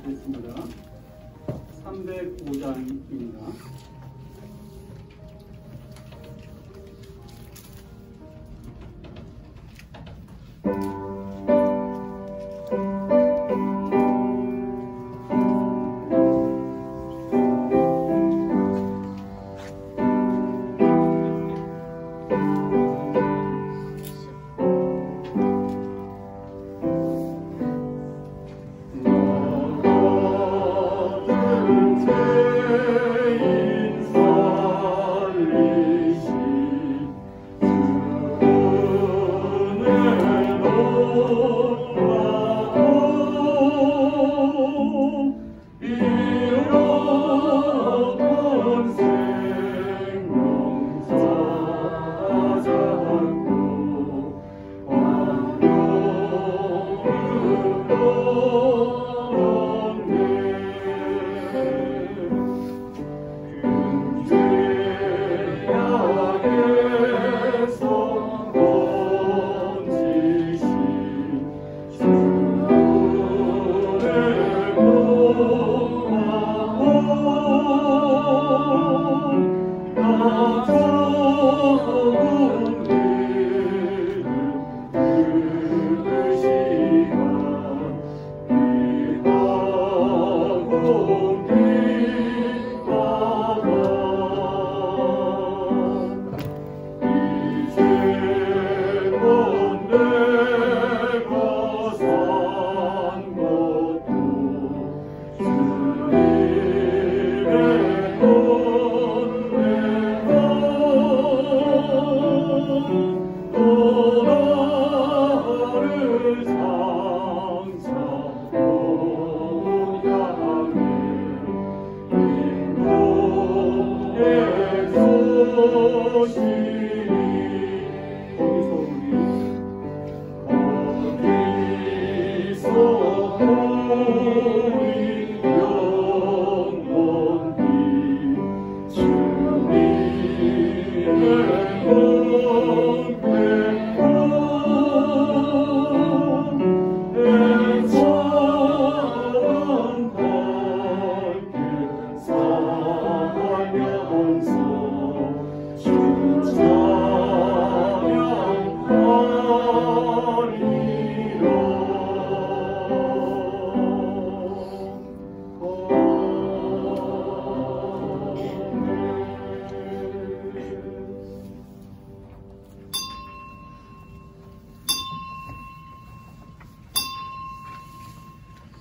읽겠습니다. 305장입니다.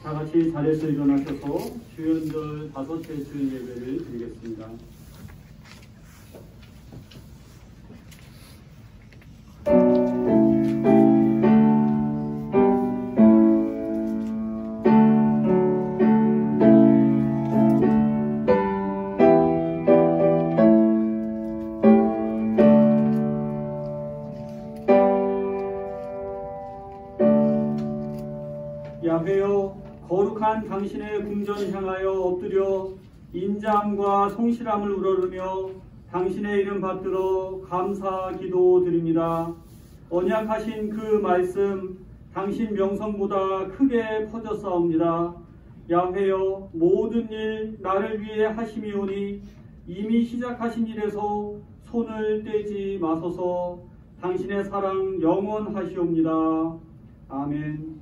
다 같이 자리에서 일어나셔서 주연들 5째 주일 예배를 드리겠습니다. 야훼여 거룩한 당신의 궁전 향하여 엎드려 인자함과 성실함을 우러르며 당신의 이름 받들어 감사 기도 드립니다. 언약하신 그 말씀 당신 명성보다 크게 퍼졌사옵니다. 야훼여 모든 일 나를 위해 하심이오니 이미 시작하신 일에서 손을 떼지 마소서. 당신의 사랑 영원하시옵니다. 아멘.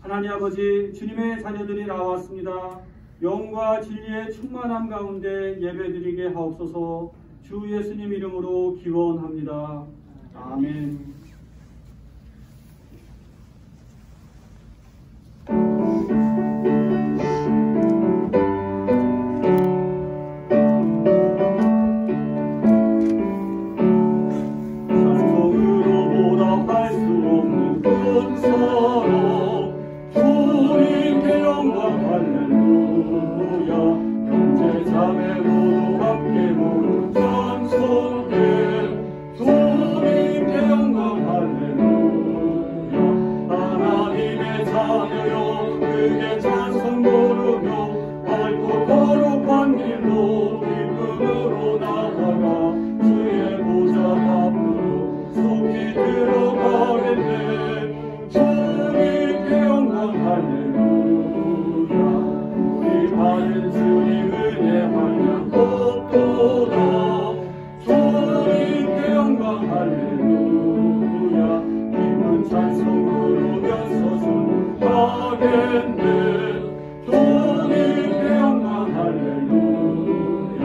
하나님 아버지, 주님의 자녀들이 나왔습니다. 영과 진리의 충만함 가운데 예배드리게 하옵소서. 주 예수님 이름으로 기원합니다. 아멘. 함께 모두 찬송해 주님 태양과 주님께 영광 할렐루야.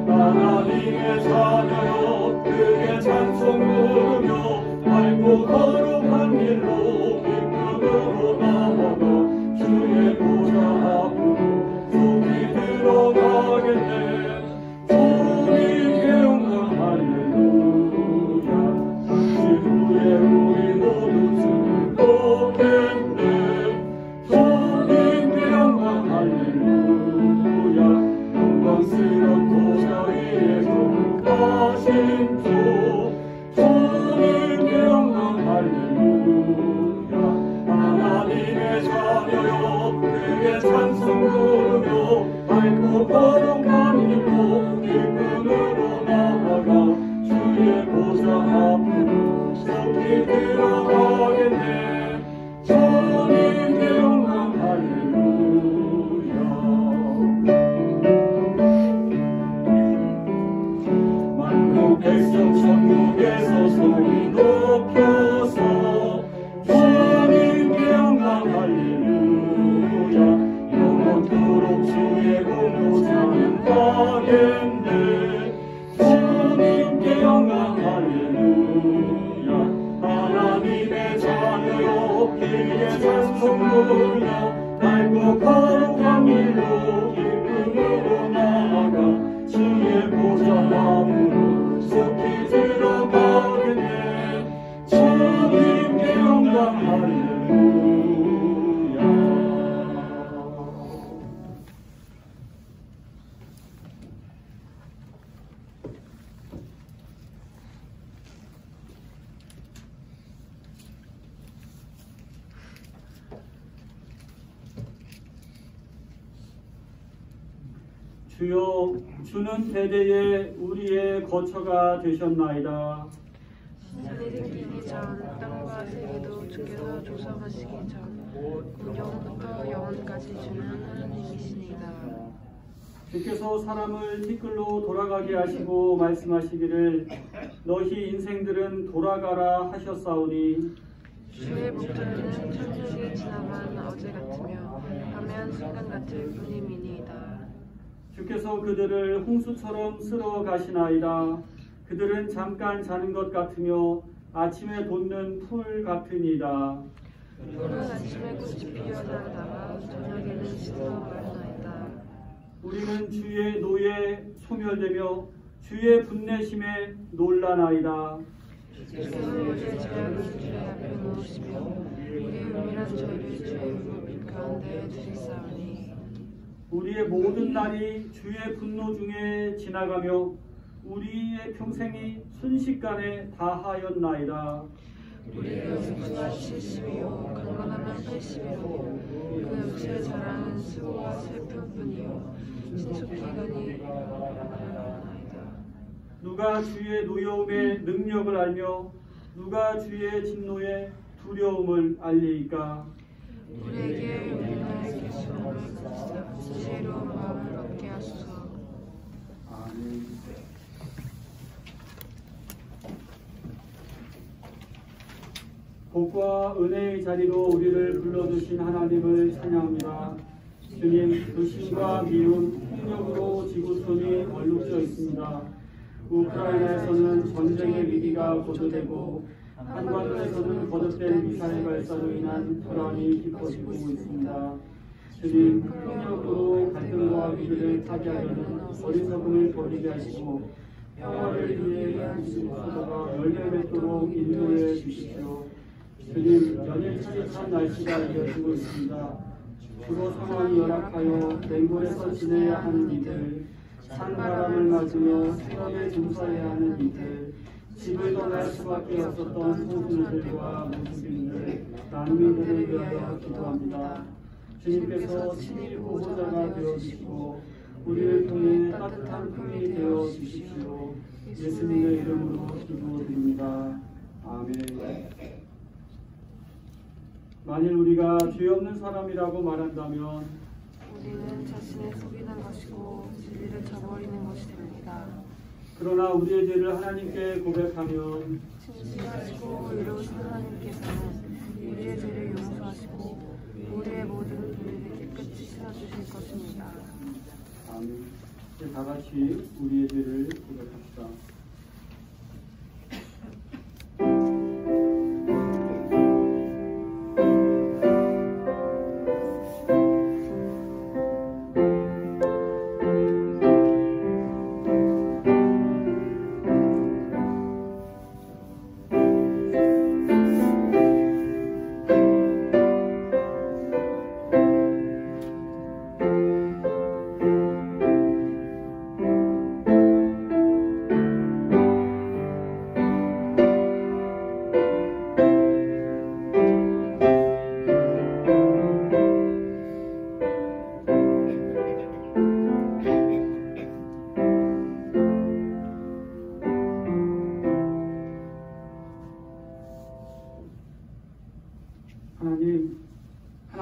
하나님의 자녀여 크게 찬송 부르며 밝고 거룩한 길로 기쁨으로 나아가 주의 보좌 앞으로 속히 들어가겠네. 주님께 영광 할렐루야. 그 후에 우리 모두 즐겁겠네. 주님께 영광 할렐루야. 영광스런 보좌 위에 거룩하신 주 주님께 영광 할렐루야. 하나님의 자녀여 크게 찬송 부르며 밝고 거룩한 길로 기쁨으로 나아가 주의 보좌 앞으로 속히 들어가겠네. 주님께 영광 할렐루야. 만국 백성 천국에서 소리 높여서 주님께 영광 할렐루야. 영원토록 주의 공로 찬양하겠네. 주님께 영광 할렐루야. 하나님의 자녀여 크게 찬송 부르며 밝고 거룩한 길로 기쁨으로 나아가 주의 보좌 앞으로 속히 들어가겠네. 주님께 영광 할렐루야. 주여, 주는 대대에 우리의 거처가 되셨나이다. 세대를 기기 전 땅과 세계도 주께서 조성하시기 전 영원부터 영원까지 주는 하나님이시니이다. 주께서 사람을 티끌로 돌아가게 하시고 말씀하시기를 너희 인생들은 돌아가라 하셨사오니 주의 목전에는 천년이 지나간 어제 같으며 하면 순간 같을 뿐임이니이다. 주께서 그들을 홍수처럼 쓸어 가시나이다. 그들은 잠깐 자는 것 같으며 아침에 돋는 풀 같으니이다. 풀은 아침에 꽃이 피어나다가 저녁에는 시들어 마르나이다. 우리는 주의 노에 소멸되며 주의 분내심에 놀라나이다. 주께서 우리의 죄악을 주의 앞에 놓으시며 우리의 은밀한 죄를 주의 무릎 가운데 두시사오니 우리의 모든 날이 주의 분노 중에 지나가며 우리의 평생이 순식간에 다하였나이다. 우리의 연수가 70이요 강건하면 80이요 그 육체의 자랑은 수고와 슬픔뿐이요 신속기간이 나이다. 누가 주의 노여움의 능력을 알며 누가 주의 진노의 두려움을 알리이까. 우리에게 용기를 계시는 지혜로운 마음을 얻게 하소서. 아멘. 복과 은혜의 자리로 우리를 불러주신 하나님을 찬양합니다. 주님, 불신과 미움, 폭력으로 지구촌이 얼룩져 있습니다. 우크라이나에서는 전쟁의 위기가 고조되고 한반도에서는 거듭된 미사일 발사로 인한 불안이 깊어지고 있습니다. 주님, 폭력으로 갈등과 위기를 타개하려는 어리석음을 버리게 하시고 평화를 위해 하신 수도가 열매 맺도록 인도해 주십시오. 주님, 연일차례찬 날씨가 이어지고 있습니다. 주로 상황이 열악하여 맹골에서 지내야 하는 이들, 찬바람을 맞으며 수염에 종사해야 하는 이들, 집을 떠날 수밖에 없었던 소수들과 무슬림들, 난민들을 위하여 기도합니다. 주님께서 친히 보호자가 되어주시고 우리를 통해 따뜻한 품이 되어주십시오. 예수님의 이름으로 기도드립니다. 아멘. 만일 우리가 죄 없는 사람이라고 말한다면 우리는 자신을 속이는 것이고 진리를 저버리는 것이 됩니다. 그러나 우리의 죄를 하나님께 고백하면 진실하시고 의로우신 하나님께서는 우리의 죄를 용서하시고 우리의 모든 불의를 깨끗이 씻어주시니 다 같이 우리의 죄를 고백합시다.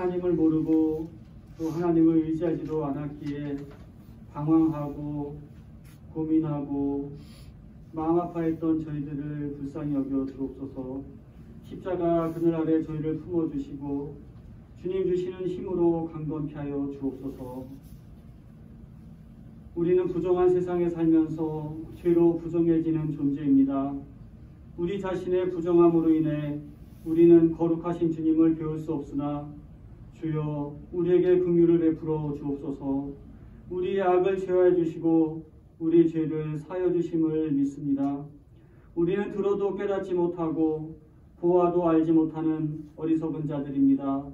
하나님을 모르고 또 하나님을 의지하지도 않았기에 방황하고 고민하고 마음 아파했던 저희들을 불쌍히 여겨 주옵소서. 십자가 그늘 아래 저희를 품어주시고 주님 주시는 힘으로 강건케 하여 주옵소서. 우리는 부정한 세상에 살면서 죄로 부정해지는 존재입니다. 우리 자신의 부정함으로 인해 우리는 거룩하신 주님을 배울 수 없으나 주여 우리에게 긍휼을 베풀어 주옵소서. 우리의 악을 제어해 주시고 우리 죄를 사여 주심을 믿습니다. 우리는 들어도 깨닫지 못하고 보아도 알지 못하는 어리석은 자들입니다.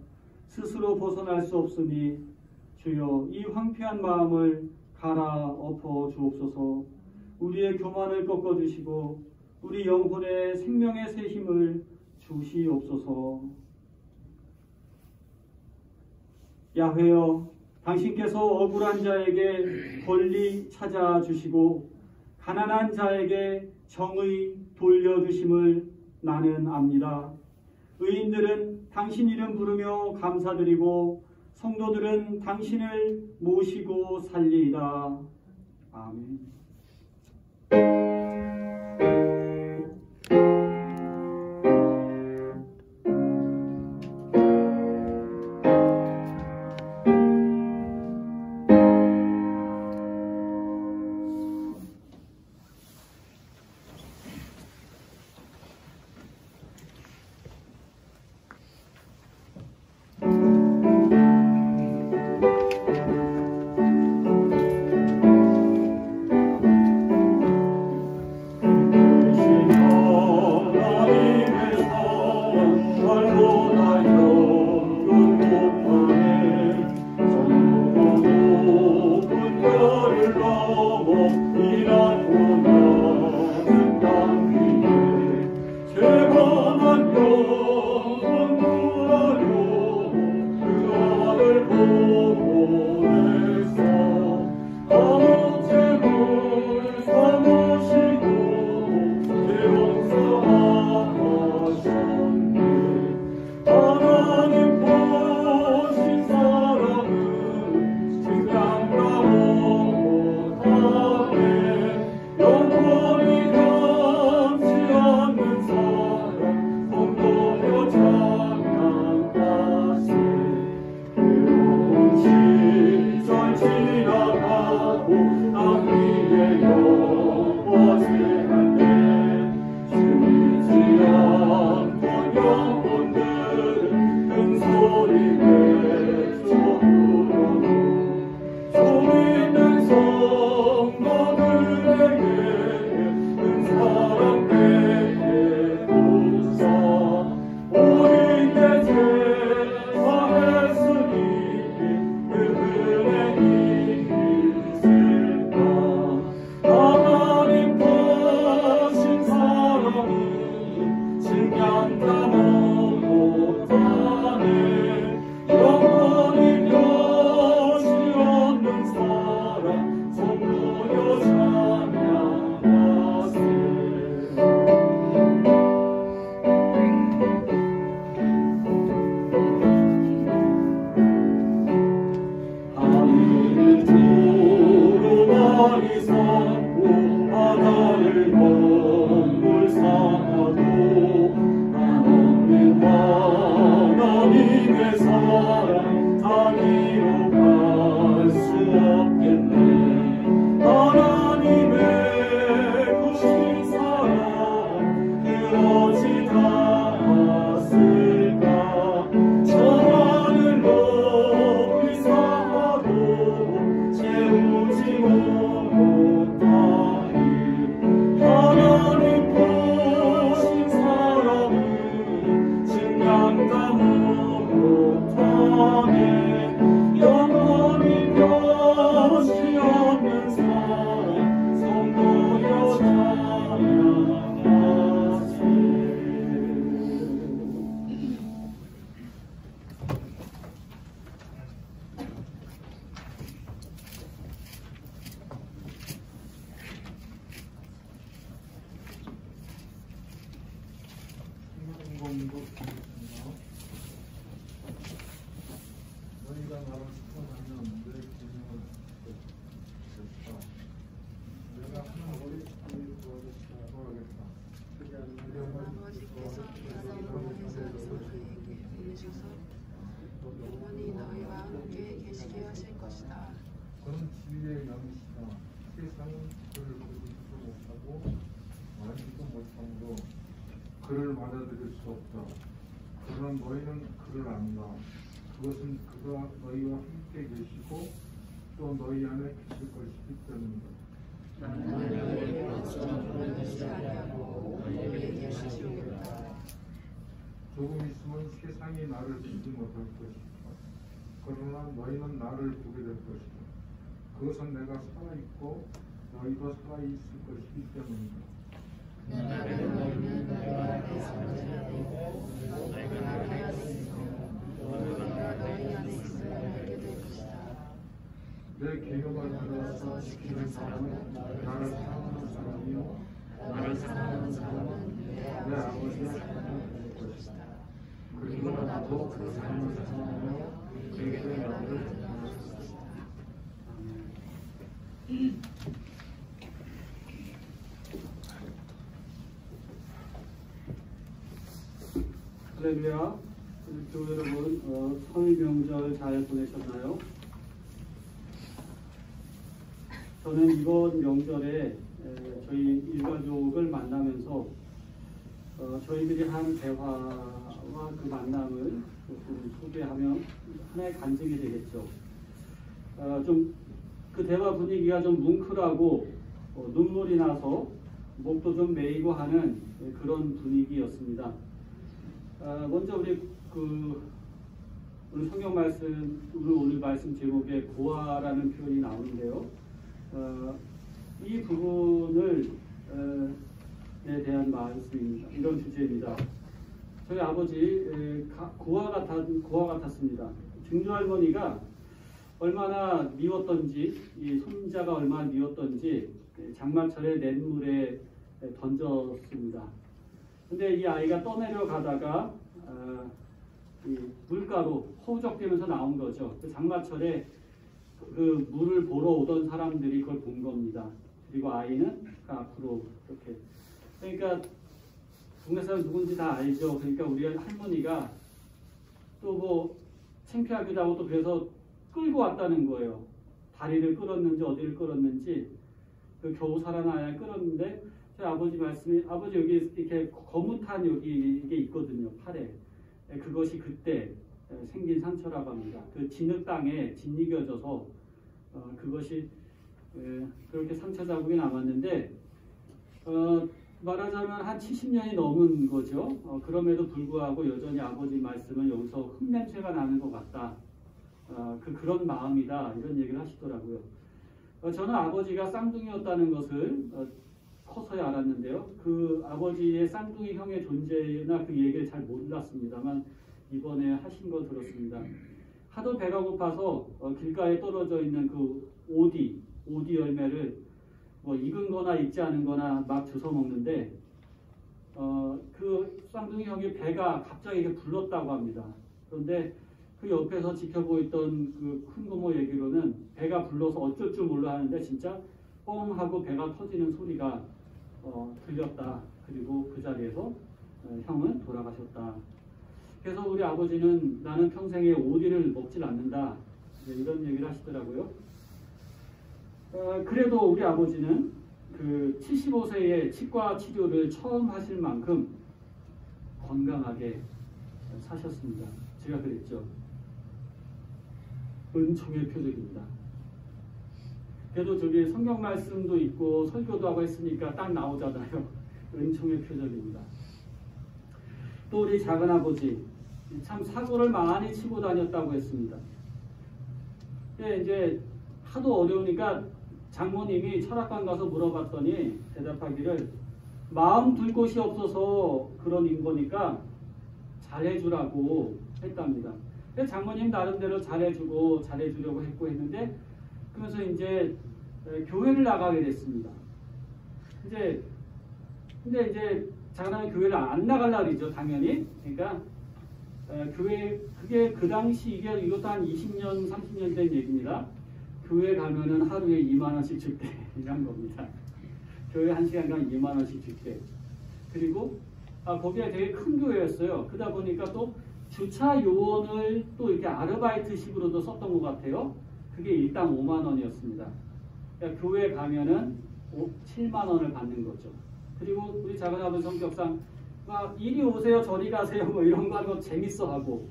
스스로 벗어날 수 없으니 주여 이 황폐한 마음을 갈아엎어 주옵소서. 우리의 교만을 꺾어 주시고 우리 영혼의 생명의 새 힘을 주시옵소서. 야훼여, 당신께서 억울한 자에게 권리 찾아주시고 가난한 자에게 정의 돌려주심을 나는 압니다. 의인들은 당신 이름 부르며 감사드리고 성도들은 당신을 모시고 살리이다. 아멘. 사랑 다 이뤄갈 수 없겠네. 말씀도 드리겠습니다. 너희가 나를 사랑하면 내 계명을 지켰다. 내가 하나 어린 아이를 구하겠다. 아버지께서 아담을 세상에서 그에게 보내셔서 영원히 너희와 함께 계시게 하실 것이다. 그는 진리의 양이시다. 세상은 그를 보지도 못하고 알지도 못하므로 그를 받아들일 수 없다. 그러나 너희는 그를 안다. 그것은 그가 너희와 함께 계시고 또 너희 안에 계실 것이기 때문이다. 너희에게 말씀을 보내지 아니하고 너희에게 계시오겠다. 조금 있으면 세상이 나를 보지 못할 것이다. 그러나 너희는 나를 보게 될 것이다. 그것은 내가 살아있고 너희도 살아있을 것이기 때문이다. 너희는 내가 내 삶을 알고 너희가 나를 알았으며 너희가 너희 안에 있음을 알게 될 것이다. 내 계명을 받아서 지키는 사람은 나를 사랑하는 사람이요 나를 사랑하는 사람은 내 아버지의 사랑을 받을 것이다. 그리고 나도 그 사람을 사랑하며 그에게 나를 드러낼 것이다. 할렐루야. 교회 여러분, 설 명절 잘 보내셨나요? 저는 이번 명절에 저희 일가족을 만나면서 저희들이 한 대화와 그 만남을 좀 소개하면 하나의 간증이 되겠죠. 좀 그 대화 분위기가 좀 뭉클하고 눈물이 나서 목도 좀 메이고 하는 그런 분위기였습니다. 먼저 우리 오늘 성경 말씀, 오늘 말씀 제목에 고아라는 표현이 나오는데요. 이 부분을 에 대한 말씀입니다. 이런 주제입니다. 저희 아버지 고아 같았습니다. 증조할머니가 얼마나 미웠던지, 이 손자가 얼마나 미웠던지 장마철에 냇물에 던졌습니다. 근데 이 아이가 떠내려 가다가 이 물가로 허우적대면서 나온 거죠. 그 장마철에 그 물을 보러 오던 사람들이 그걸 본 겁니다. 그리고 아이는 그 앞으로 이렇게. 그러니까 동네 사람 누군지 다 알죠. 그러니까 우리 할머니가 또 뭐 창피하기도 하고 또 그래서 끌고 왔다는 거예요. 다리를 끌었는지 어디를 끌었는지 그 겨우 살아나야 끌었는데 제 아버지 말씀이 아버지 여기 이렇게 거뭇한 여기 이게 있거든요. 팔에. 그것이 그때 생긴 상처라고 합니다. 그 진흙 땅에 짓이겨져서 그것이 그렇게 상처 자국이 남았는데 말하자면 한 70년이 넘은 거죠. 그럼에도 불구하고 여전히 아버지 말씀은 여기서 흙냄새가 나는 것 같다. 그런 마음이다. 이런 얘기를 하시더라고요. 저는 아버지가 쌍둥이였다는 것을 커서야 알았는데요. 그 아버지의 쌍둥이 형의 존재나 그 얘기를 잘 몰랐습니다만 이번에 하신 거 들었습니다. 하도 배가 고파서 길가에 떨어져 있는 그 오디 열매를 뭐 익은 거나 익지 않은 거나 막 주워 먹는데 그 쌍둥이 형의 배가 갑자기 이렇게 불렀다고 합니다. 그런데 그 옆에서 지켜보고 있던 그 큰 고모 얘기로는 배가 불러서 어쩔 줄 몰라 하는데 진짜 뻥 하고 배가 터지는 소리가 들렸다. 그리고 그 자리에서 형은 돌아가셨다. 그래서 우리 아버지는 나는 평생에 오디를 먹질 않는다. 이런 얘기를 하시더라고요. 그래도 우리 아버지는 그 75세에 치과 치료를 처음 하실 만큼 건강하게 사셨습니다. 제가 그랬죠. 은총의 표적입니다. 그래도 저기 성경 말씀도 있고 설교도 하고 했으니까 딱 나오잖아요. 은총의 표적입니다. 또 우리 작은아버지 참 사고를 많이 치고 다녔다고 했습니다. 근데 이제 하도 어려우니까 장모님이 철학관 가서 물어봤더니 대답하기를 마음 둘 곳이 없어서 그런 거니까 잘해주라고 했답니다. 근데 장모님 나름대로 잘해주려고 했는데 그러면서 이제 교회를 나가게 됐습니다. 근데 이제 자그러면 교회를 안 나가려고 그러죠, 당연히. 그러니까 교회, 그게 그 당시 이것도 한 20년, 30년 된 얘기입니다. 교회 가면은 하루에 2만 원씩 줄게 이런 겁니다. 교회 1시간간 2만 원씩 줄게. 그리고 거기가 되게 큰 교회였어요. 그러다 보니까 또 주차 요원을 또 이렇게 아르바이트식으로도 썼던 것 같아요. 그게 일당 5만 원이었습니다. 그러니까 교회 가면은 7만 원을 받는 거죠. 그리고 우리 작은아버지 성격상 막 이리 오세요 저리 가세요 뭐 이런 거 하는 거 재밌어 하고,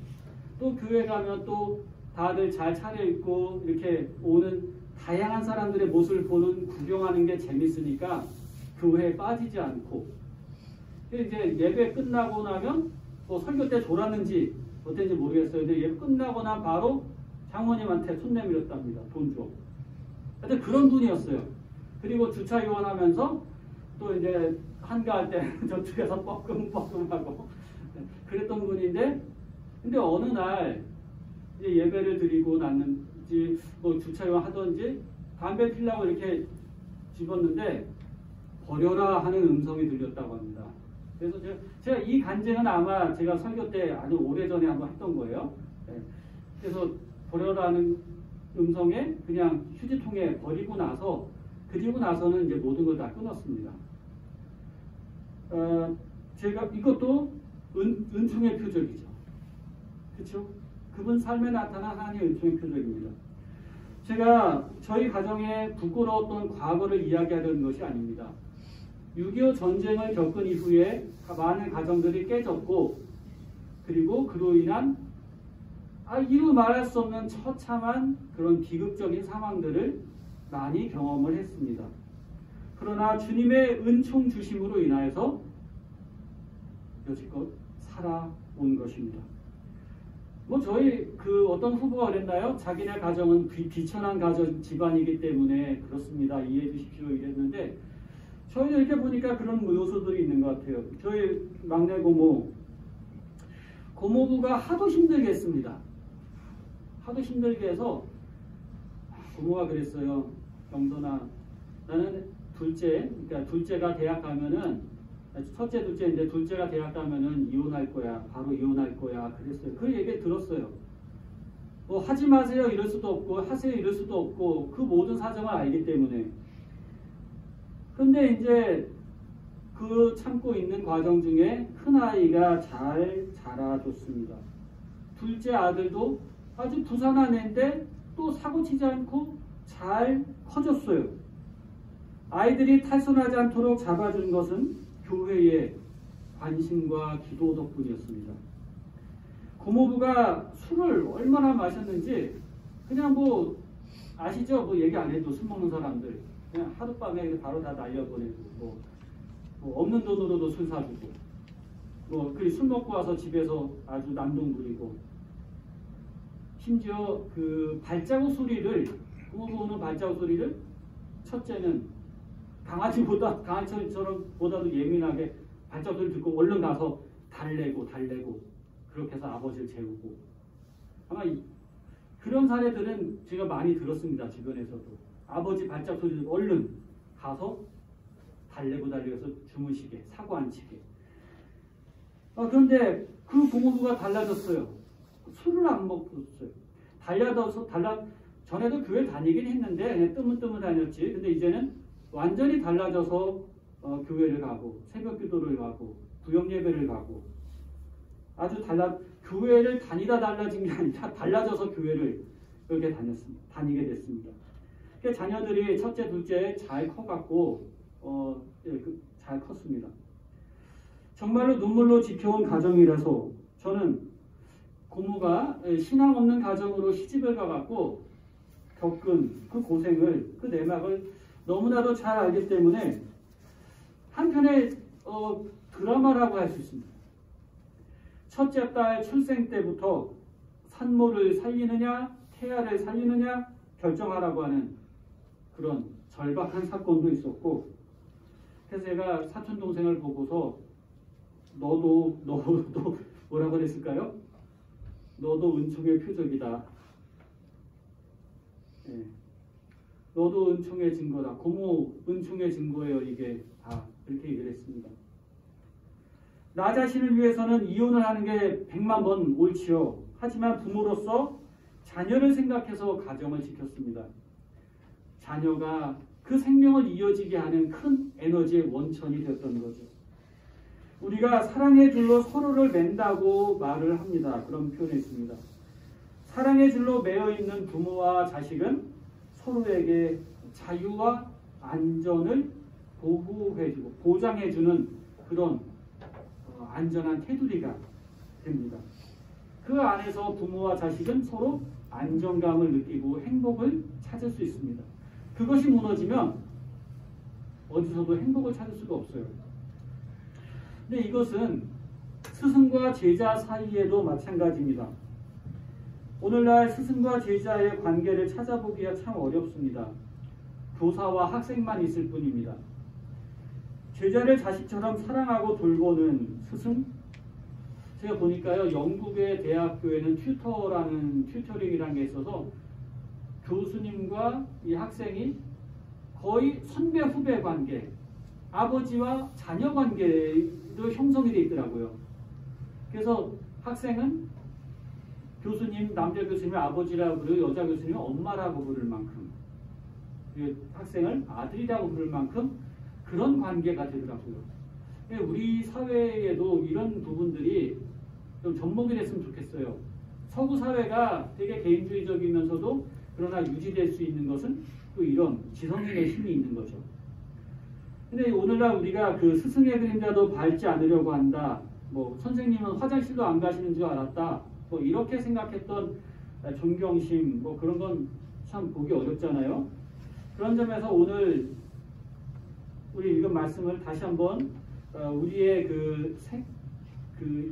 또 교회 가면 또 다들 잘 차려입고 이렇게 오는 다양한 사람들의 모습을 보는 구경하는 게 재밌으니까 교회에 빠지지 않고, 이제 예배 끝나고 나면 뭐 설교 때 졸았는지 어땠는지 모르겠어요. 근데 예배 끝나고 나면 바로 장모님한테 손 내밀었답니다. 돈 줘. 하여튼 그런 분이었어요. 그리고 주차 요원하면서 또 이제 한가할 때 저쪽에서 뻐끔뻐끔하고 그랬던 분인데, 근데 어느 날 이제 예배를 드리고 났는지 뭐 주차 요원 하던지 담배 피려고 이렇게 집었는데 버려라 하는 음성이 들렸다고 합니다. 그래서 제가 이 간증은 아마 제가 설교 때 아주 오래전에 한번 했던 거예요. 그래서 버려라는 음성에 그냥 휴지통에 버리고 나서, 그리고 나서는 이제 모든 걸 다 끊었습니다. 제가 이것도 은총의 표적이죠. 그렇죠? 그분 삶에 나타난 하나님의 은총의 표적입니다. 제가 저희 가정에 부끄러웠던 과거를 이야기하려는 것이 아닙니다. 6.25 전쟁을 겪은 이후에 많은 가정들이 깨졌고, 그리고 그로 인한 이루 말할 수 없는 처참한 그런 비극적인 상황들을 많이 경험을 했습니다. 그러나 주님의 은총 주심으로 인하여서 여지껏 살아온 것입니다. 뭐 저희 어떤 후보가 그랬나요? 자기네 가정은 비천한 가정 집안이기 때문에 그렇습니다. 이해해 주십시오 이랬는데, 저희는 이렇게 보니까 그런 요소들이 있는 것 같아요. 저희 막내 고모부가 하도 힘들게 했습니다. 하도 힘들게 해서 고모가 그랬어요. 경선아, 나는 둘째가 대학 가면은, 첫째, 둘째인데 둘째가 대학 가면은 이혼할 거야. 바로 이혼할 거야. 그랬어요. 그 얘기 들었어요. 뭐 하지 마세요 이럴 수도 없고 하세요 이럴 수도 없고 그 모든 사정을 알기 때문에. 근데 이제 그 참고 있는 과정 중에 큰아이가 잘 자라줬습니다. 둘째 아들도 아주 부산한 애인데 또 사고치지 않고 잘 커졌어요. 아이들이 탈선하지 않도록 잡아준 것은 교회의 관심과 기도 덕분이었습니다. 고모부가 술을 얼마나 마셨는지 그냥 뭐 아시죠? 뭐 얘기 안 해도 술 먹는 사람들 그냥 하룻밤에 바로 다 날려보내고 뭐 없는 돈으로도 술 사주고 그리고 술 먹고 와서 집에서 아주 난동 부리고, 심지어 그 발자국 소리를, 고모부는 발자국 소리를 첫째는 강아지처럼 보다도 예민하게 발자국 소리 듣고 얼른 가서 달래고 그렇게 해서 아버지를 재우고, 아마 그런 사례들은 제가 많이 들었습니다. 주변에서도 아버지 발자국 소리 듣고 얼른 가서 달래고 해서 주무시게, 사고 안 치게. 그런데 그 고모부가 달라졌어요. 술을 안 먹었어요. 전에도 교회 다니긴 했는데 그냥 뜨문뜨문 다녔지. 근데 이제는 완전히 달라져서 교회를 가고 새벽 기도를 가고 구역 예배를 가고, 아주 교회를 다니다 달라진 게 아니라 달라져서 교회를 그렇게 다니게 됐습니다. 그러니까 자녀들이 첫째, 둘째 잘 커갖고 잘 컸습니다. 정말로 눈물로 지켜온 가정이라서 저는 고모가 신앙 없는 가정으로 시집을 가갖고 겪은 그 고생을, 그 내막을 너무나도 잘 알기 때문에 한편의 드라마라고 할 수 있습니다. 첫째 딸 출생 때부터 산모를 살리느냐 태아를 살리느냐 결정하라고 하는 그런 절박한 사건도 있었고, 그래서 제가 사촌 동생을 보고서 너도 뭐라고 그랬을까요? 너도 은총의 표적이다. 네. 너도 은총의 증거다. 고모 은총의 증거예요. 이게 다 그렇게 얘기를 했습니다. 나 자신을 위해서는 이혼을 하는 게 100만 번 옳지요. 하지만 부모로서 자녀를 생각해서 가정을 지켰습니다. 자녀가 그 생명을 이어지게 하는 큰 에너지의 원천이 되었던 거죠. 우리가 사랑의 줄로 서로를 맨다고 말을 합니다. 그런 표현이 있습니다. 사랑의 줄로 매어 있는 부모와 자식은 서로에게 자유와 안전을 보호해주고 보장해주는 그런 안전한 테두리가 됩니다. 그 안에서 부모와 자식은 서로 안정감을 느끼고 행복을 찾을 수 있습니다. 그것이 무너지면 어디서도 행복을 찾을 수가 없어요. 근데 이것은 스승과 제자 사이에도 마찬가지입니다. 오늘날 스승과 제자의 관계를 찾아보기가 참 어렵습니다. 교사와 학생만 있을 뿐입니다. 제자를 자식처럼 사랑하고 돌보는 스승? 제가 보니까요, 영국의 대학교에는 튜터링이라는 게 있어서 교수님과 이 학생이 거의 선배 후배 관계, 아버지와 자녀 관계로 형성이 되어 있더라고요. 그래서 학생은 교수님, 남자 교수님을 아버지라고 부르고 여자 교수님을 엄마라고 부를 만큼, 학생을 아들이라고 부를 만큼 그런 관계가 되더라고요. 우리 사회에도 이런 부분들이 좀 접목이 됐으면 좋겠어요. 서구 사회가 되게 개인주의적이면서도 그러나 유지될 수 있는 것은 또 이런 지성인의 힘이 있는 거죠. 근데 오늘날 우리가 그 스승의 그림자도 밟지 않으려고 한다. 뭐 선생님은 화장실도 안 가시는 줄 알았다. 뭐 이렇게 생각했던 존경심 뭐 그런 건 참 보기 어렵잖아요. 그런 점에서 오늘 우리 읽은 말씀을 다시 한번 우리의 그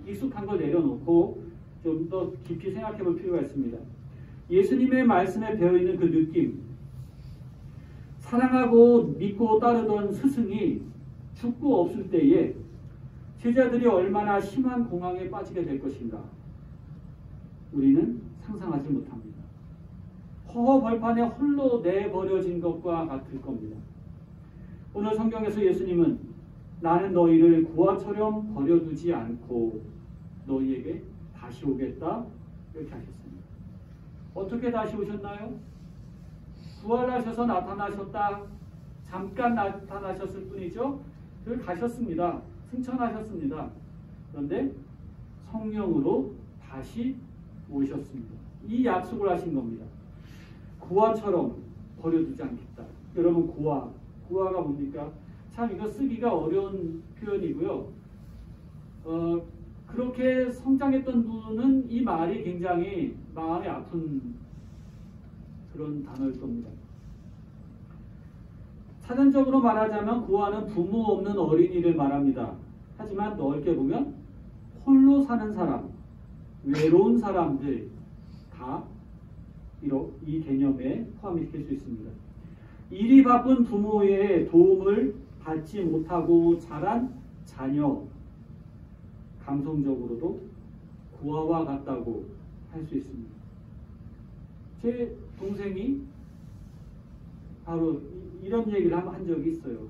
익숙한 걸 내려놓고 좀 더 깊이 생각해 볼 필요가 있습니다. 예수님의 말씀에 배어있는 그 느낌, 사랑하고 믿고 따르던 스승이 죽고 없을 때에 제자들이 얼마나 심한 공황에 빠지게 될 것인가 우리는 상상하지 못합니다. 허허벌판에 홀로 내버려진 것과 같을 겁니다. 오늘 성경에서 예수님은 나는 너희를 구하처럼 버려두지 않고 너희에게 다시 오겠다 이렇게 하셨습니다. 어떻게 다시 오셨나요? 부활하셔서 나타나셨다. 잠깐 나타나셨을 뿐이죠. 그걸 가셨습니다. 승천하셨습니다. 그런데 성령으로 다시 오셨습니다. 이 약속을 하신 겁니다. 고아처럼 버려두지 않겠다. 여러분 고아가 뭡니까? 참 이거 쓰기가 어려운 표현이고요. 그렇게 성장했던 분은 이 말이 굉장히 마음이 아픈 그런 단어일 겁니다. 사전적으로 말하자면 고아는 부모 없는 어린이를 말합니다. 하지만 넓게 보면 홀로 사는 사람, 외로운 사람들 다 이 개념에 포함시킬 수 있습니다. 일이 바쁜 부모의 도움을 받지 못하고 자란 자녀, 감성적으로도 고아와 같다고 할 수 있습니다. 제 동생이 바로 이런 얘기를 한 적이 있어요.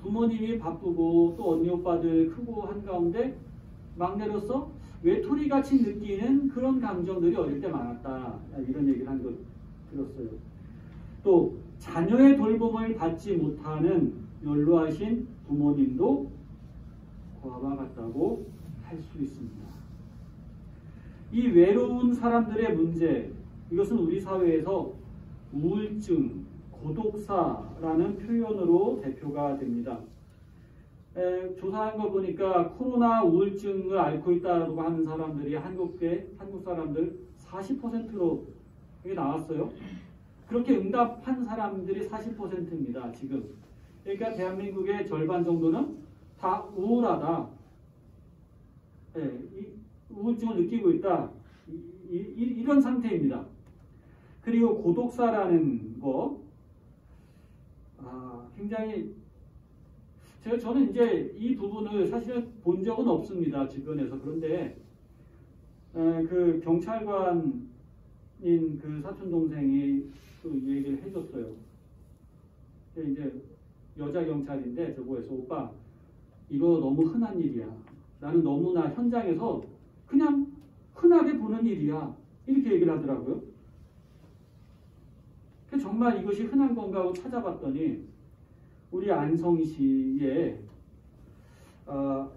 부모님이 바쁘고 또 언니 오빠들 크고 한 가운데 막내로서 외톨이같이 느끼는 그런 감정들이 어릴 때 많았다. 이런 얘기를 한 거 들었어요. 또 자녀의 돌봄을 받지 못하는 연로하신 부모님도 고아와 같다고 할 수 있습니다. 이 외로운 사람들의 문제, 이것은 우리 사회에서 우울증, 고독사라는 표현으로 대표가 됩니다. 조사한 거 보니까 코로나 우울증을 앓고 있다고 하는 사람들이 한국 사람들 40%로 이게 나왔어요. 그렇게 응답한 사람들이 40%입니다. 지금. 그러니까 대한민국의 절반 정도는 다 우울하다. 우울증을 느끼고 있다. 이런 상태입니다. 그리고 고독사라는 거 굉장히 저는 이제 이 부분을 사실은 본 적은 없습니다. 주변에서. 그런데 그 경찰관인 그 사촌 동생이 또 얘기를 해줬어요. 이제 여자 경찰인데 저거에서 오빠 이거 너무 흔한 일이야. 나는 너무나 현장에서 그냥 흔하게 보는 일이야. 이렇게 얘기를 하더라고요. 정말 이것이 흔한 건가 하고 찾아봤더니 우리 안성시에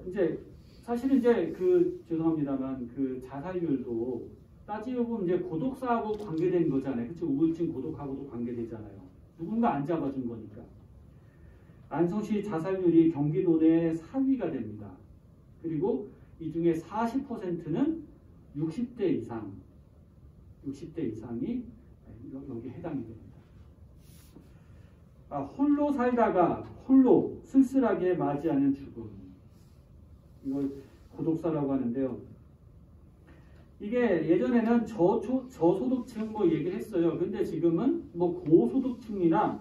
이제 사실은 이제 죄송합니다만 자살률도 따지고 보면 이제 고독사하고 관계된 거잖아요. 그치? 우울증 고독하고도 관계되잖아요. 누군가 안 잡아준 거니까. 안성시 자살률이 경기도 내 4위가 됩니다. 그리고 이 중에 40%는 60대 이상, 60대 이상이 여기에 해당이 됩니다. 홀로 살다가 홀로 쓸쓸하게 맞이하는 죽음. 이걸 고독사라고 하는데요. 이게 예전에는 저소득층 얘기를 했어요. 근데 지금은 고소득층이나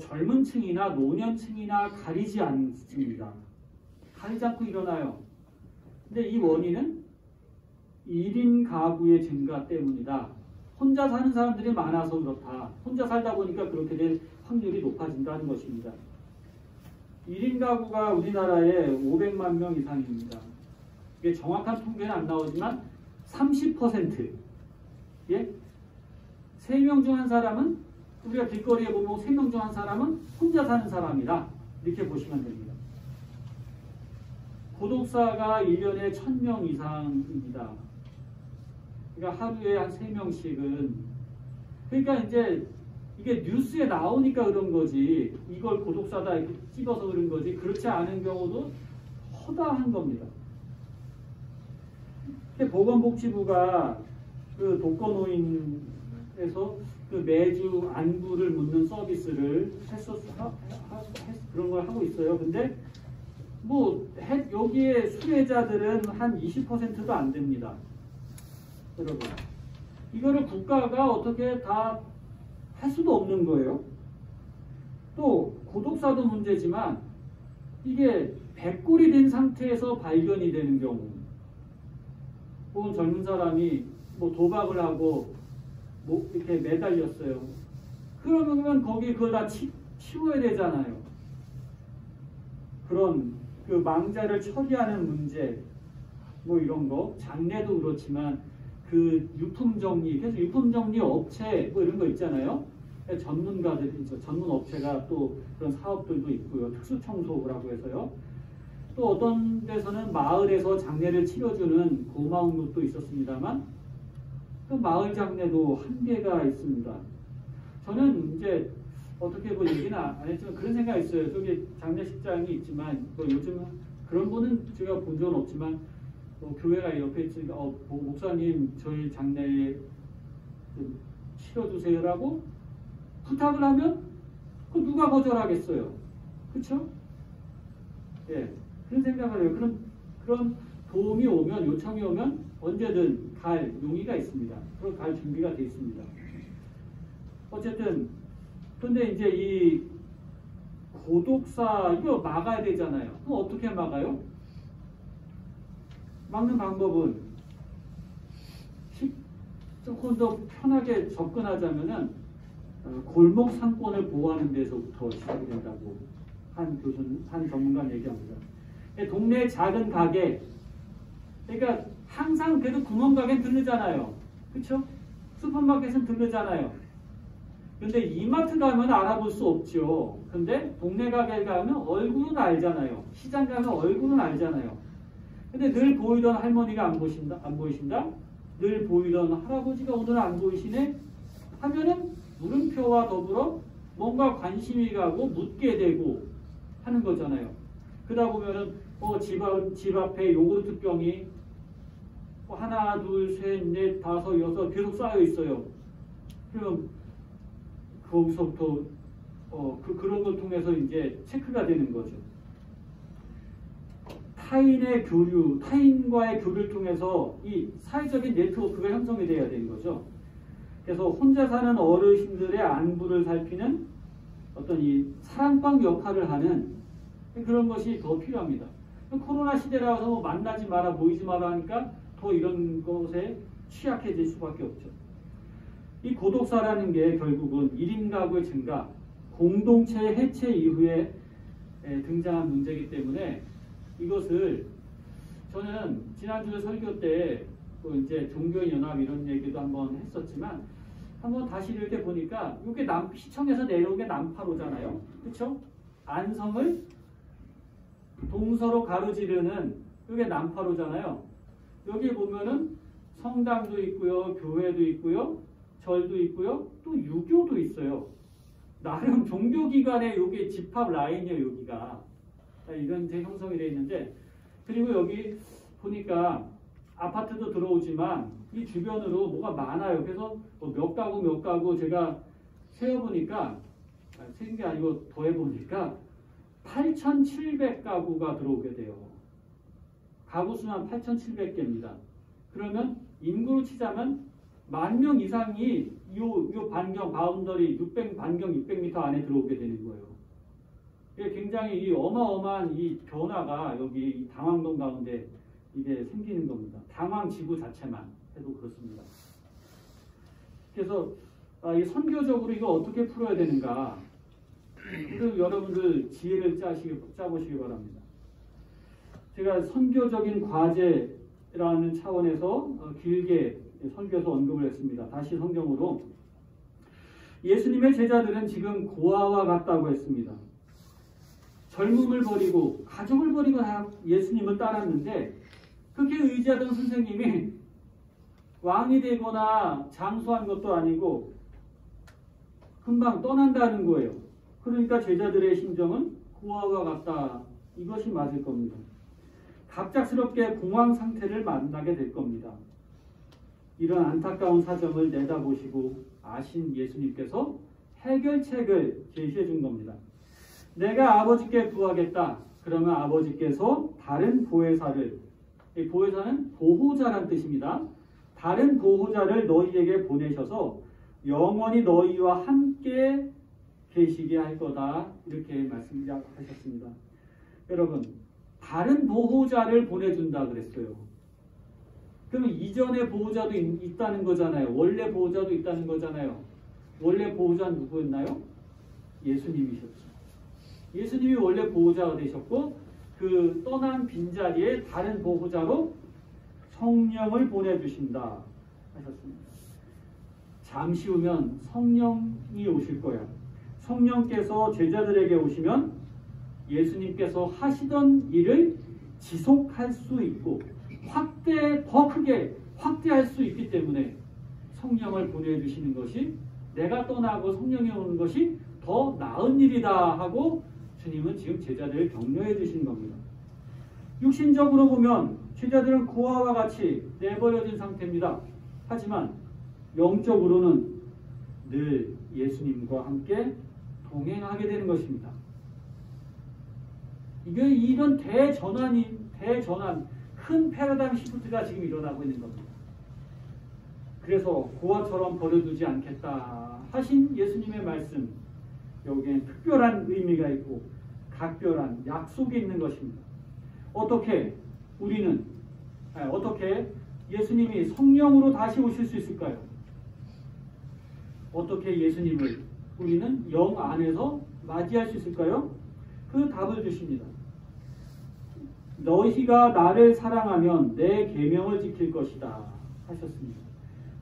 젊은 층이나 노년층이나 가리지 않습니다. 가리지 않고 일어나요. 근데 이 원인은 1인 가구의 증가 때문이다. 혼자 사는 사람들이 많아서 그렇다. 혼자 살다 보니까 그렇게 될 확률이 높아진다는 것입니다. 1인 가구가 우리나라에 500만 명 이상입니다. 이게 정확한 통계는 안 나오지만 30%. 예? 3명 중 한 사람은 우리가 길거리에 보면 3명 중 한 사람은 혼자 사는 사람이다. 이렇게 보시면 됩니다. 고독사가 1년에 1000명 이상입니다. 그러니까 하루에 한 3명씩은. 그러니까 이제 이게 뉴스에 나오니까 그런 거지, 이걸 고독사다 이렇게 찍어서 그런 거지, 그렇지 않은 경우도 허다한 겁니다. 보건복지부가 독거노인에서 매주 안부를 묻는 서비스를 그런 걸 하고 있어요. 근데 여기에 수혜자들은 한 20%도 안 됩니다. 여러분, 이거를 국가가 어떻게 다 할 수도 없는 거예요. 또 고독사도 문제지만 이게 백골이 된 상태에서 발견이 되는 경우, 혹은 젊은 사람이 도박을 하고 이렇게 매달렸어요. 그러면 거기 그걸 다 치워야 되잖아요. 그런 망자를 처리하는 문제, 이런 거, 장례도 그렇지만 유품 정리, 그래서 유품 정리 업체 이런 거 있잖아요. 전문가들이 있죠. 전문 업체가 또 그런 사업들도 있고요. 특수청소라고 해서요. 또 어떤 데서는 마을에서 장례를 치러주는 고마운 곳도 있었습니다만, 또 마을 장례도 한계가 있습니다. 저는 이제 어떻게 얘기는 안 했지만 그런 생각이 있어요. 저기 장례식장이 있지만 요즘 그런 거는 제가 본 적은 없지만 교회가 옆에 있으니까 목사님 저희 장례에 치러주세요라고 부탁을 하면 누가 거절하겠어요. 그렇죠? 예, 그런 생각을 해요. 그런 도움이 오면, 요청이 오면 언제든 갈 용의가 있습니다. 그리고 갈 준비가 되어 있습니다. 어쨌든 근데 이제 이 고독사 이거 막아야 되잖아요. 그럼 어떻게 막아요? 막는 방법은 조금 더 편하게 접근하자면은 골목 상권을 보호하는 데서부터 시작이 된다고 한 전문가는 얘기합니다. 동네 작은 가게, 그러니까 항상 그래도 구멍가게는 들르잖아요. 그렇죠? 슈퍼마켓은 들르잖아요. 근데 이마트 가면 알아볼 수 없죠. 근데 동네 가게 가면 얼굴은 알잖아요. 시장 가면 얼굴은 알잖아요. 근데 늘 보이던 할머니가 안 보이신다? 늘 보이던 할아버지가 오늘 안 보이시네? 하면은 물음표와 더불어 뭔가 관심이 가고 묻게 되고 하는 거잖아요. 그러다 보면은 집 앞에 요구르트 병이 하나, 둘, 셋, 넷, 다섯, 여섯 계속 쌓여 있어요. 그럼 거기서부터 그런 걸 통해서 이제 체크가 되는 거죠. 타인과의 교류를 통해서 이 사회적인 네트워크가 형성이 돼야 되는 거죠. 그래서 혼자 사는 어르신들의 안부를 살피는 어떤 이 사랑방 역할을 하는 그런 것이 더 필요합니다. 코로나 시대라서 만나지 마라, 모이지 마라 하니까 더 이런 것에 취약해질 수밖에 없죠. 이 고독사라는 게 결국은 1인 가구의 증가, 공동체의 해체 이후에 등장한 문제이기 때문에 이것을 저는 지난주 설교 때 또 이제 종교연합 이런 얘기도 한번 했었지만 한번 다시 이렇게 보니까 이게 시청에서 내려온 게 남파로잖아요. 그렇죠? 안성을 동서로 가로지르는 이게 남파로잖아요. 여기 보면은 성당도 있고요, 교회도 있고요, 절도 있고요, 또 유교도 있어요. 나름 종교기관의 여기 집합 라인이에요, 여기가. 이런 제 형성이 되어 있는데, 그리고 여기 보니까 아파트도 들어오지만 이 주변으로 뭐가 많아요. 그래서 몇 가구 제가 세어보니까, 세는 게 아니고 더해보니까 8,700가구가 들어오게 돼요. 가구 수만 8,700개입니다. 그러면 인구로 치자면 10,000명 이상이 요 반경 바운더리 600 반경 600m 안에 들어오게 되는 거예요. 이게 굉장히 이 어마어마한 이 변화가 여기 이 당황동 가운데 이게 생기는 겁니다. 당황 지구 자체만 해도 그렇습니다. 그래서 이 선교적으로 이거 어떻게 풀어야 되는가? 그리고 여러분들 지혜를 짜보시기 바랍니다. 제가 선교적인 과제라는 차원에서 길게 설교에서 언급을 했습니다. 다시 성경으로. 예수님의 제자들은 지금 고아와 같다고 했습니다. 젊음을 버리고 가족을 버리고 예수님을 따랐는데 그렇게 의지하던 선생님이 왕이 되거나 장수한 것도 아니고 금방 떠난다는 거예요. 그러니까 제자들의 심정은 고아와 같다. 이것이 맞을 겁니다. 갑작스럽게 공황 상태를 만나게 될 겁니다. 이런 안타까운 사정을 내다보시고 아신 예수님께서 해결책을 제시해 준 겁니다. 내가 아버지께 구하겠다. 그러면 아버지께서 다른 보혜사를, 이 보혜사는 보호자란 뜻입니다. 다른 보호자를 너희에게 보내셔서 영원히 너희와 함께 계시게 할 거다. 이렇게 말씀하셨습니다. 여러분, 다른 보호자를 보내준다 그랬어요. 그러면 이전의 보호자도 있다는 거잖아요. 원래 보호자도 있다는 거잖아요. 원래 보호자는 누구였나요? 예수님이셨죠. 예수님이 원래 보호자가 되셨고 그 떠난 빈자리에 다른 보호자로 성령을 보내주신다 하셨습니다. 잠시 후면 성령이 오실 거야. 성령께서 제자들에게 오시면 예수님께서 하시던 일을 지속할 수 있고 더 크게 확대할 수 있기 때문에 성령을 보내주시는 것이 내가 떠나고 성령이 오는 것이 더 나은 일이다 하고 주님은 지금 제자들을 격려해 주시는 겁니다. 육신적으로 보면 제자들은 고아와 같이 내버려진 상태입니다. 하지만 영적으로는 늘 예수님과 함께 동행하게 되는 것입니다. 이게 이런 대전환, 큰 패러다임 시프트가 지금 일어나고 있는 겁니다. 그래서 고아처럼 버려두지 않겠다 하신 예수님의 말씀, 여기엔 특별한 의미가 있고 각별한 약속이 있는 것입니다. 어떻게 예수님이 성령으로 다시 오실 수 있을까요? 어떻게 예수님을 우리는 영 안에서 맞이할 수 있을까요? 그 답을 주십니다. 너희가 나를 사랑하면 내 계명을 지킬 것이다 하셨습니다.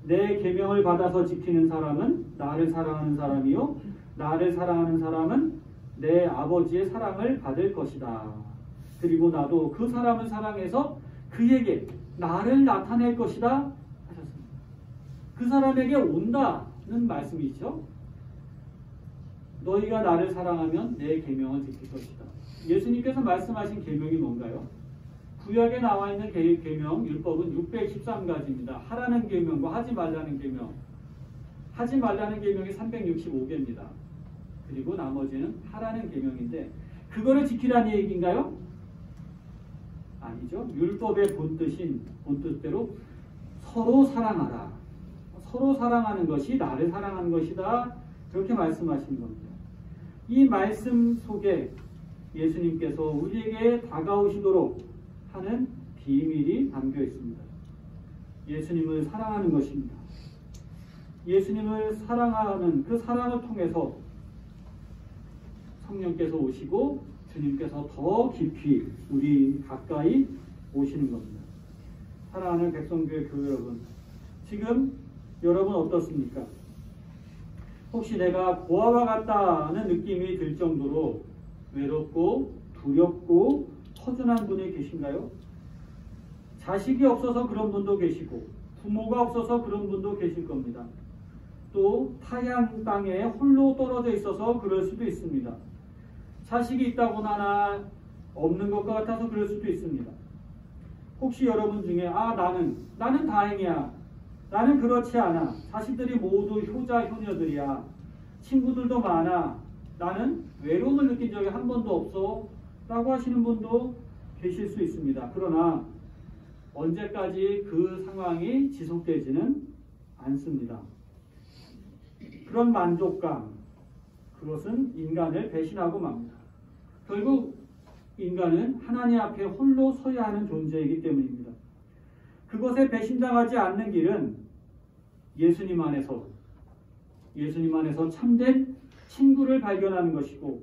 내 계명을 받아서 지키는 사람은 나를 사랑하는 사람이요 나를 사랑하는 사람은 내 아버지의 사랑을 받을 것이다. 그리고 나도 그 사람을 사랑해서 그에게 나를 나타낼 것이다 하셨습니다. 그 사람에게 온다는 말씀이죠. 너희가 나를 사랑하면 내 계명을 지킬 것이다. 예수님께서 말씀하신 계명이 뭔가요? 구약에 나와 있는 계명, 율법은 613가지입니다. 하라는 계명과 하지 말라는 계명. 하지 말라는 계명이 365개입니다. 그리고 나머지는 하라는 계명인데 그거를 지키라는 얘기인가요? 아니죠. 율법의 본뜻대로 서로 사랑하라. 서로 사랑하는 것이 나를 사랑하는 것이다. 그렇게 말씀하시는 겁니다. 이 말씀 속에 예수님께서 우리에게 다가오시도록 하는 비밀이 담겨 있습니다. 예수님을 사랑하는 것입니다. 예수님을 사랑하는 그 사랑을 통해서 성령께서 오시고 주님께서 더 깊이 우리 가까이 오시는 겁니다. 사랑하는 백성교회 교회 여러분, 지금 여러분 어떻습니까? 혹시 내가 고아와 같다는 느낌이 들 정도로 외롭고 두렵고 허전한 분이 계신가요? 자식이 없어서 그런 분도 계시고 부모가 없어서 그런 분도 계실 겁니다. 또 타향 땅에 홀로 떨어져 있어서 그럴 수도 있습니다. 자식이 있다거나 없는 것과 같아서 그럴 수도 있습니다. 혹시 여러분 중에 나는 다행이야. 나는 그렇지 않아. 자식들이 모두 효자 효녀들이야. 친구들도 많아. 나는 외로움을 느낀 적이 한 번도 없어. 라고 하시는 분도 계실 수 있습니다. 그러나 언제까지 그 상황이 지속되지는 않습니다. 그런 만족감, 그것은 인간을 배신하고 맙니다. 결국 인간은 하나님 앞에 홀로 서야 하는 존재이기 때문입니다. 그것에 배신당하지 않는 길은 예수님 안에서 참된 친구를 발견하는 것이고,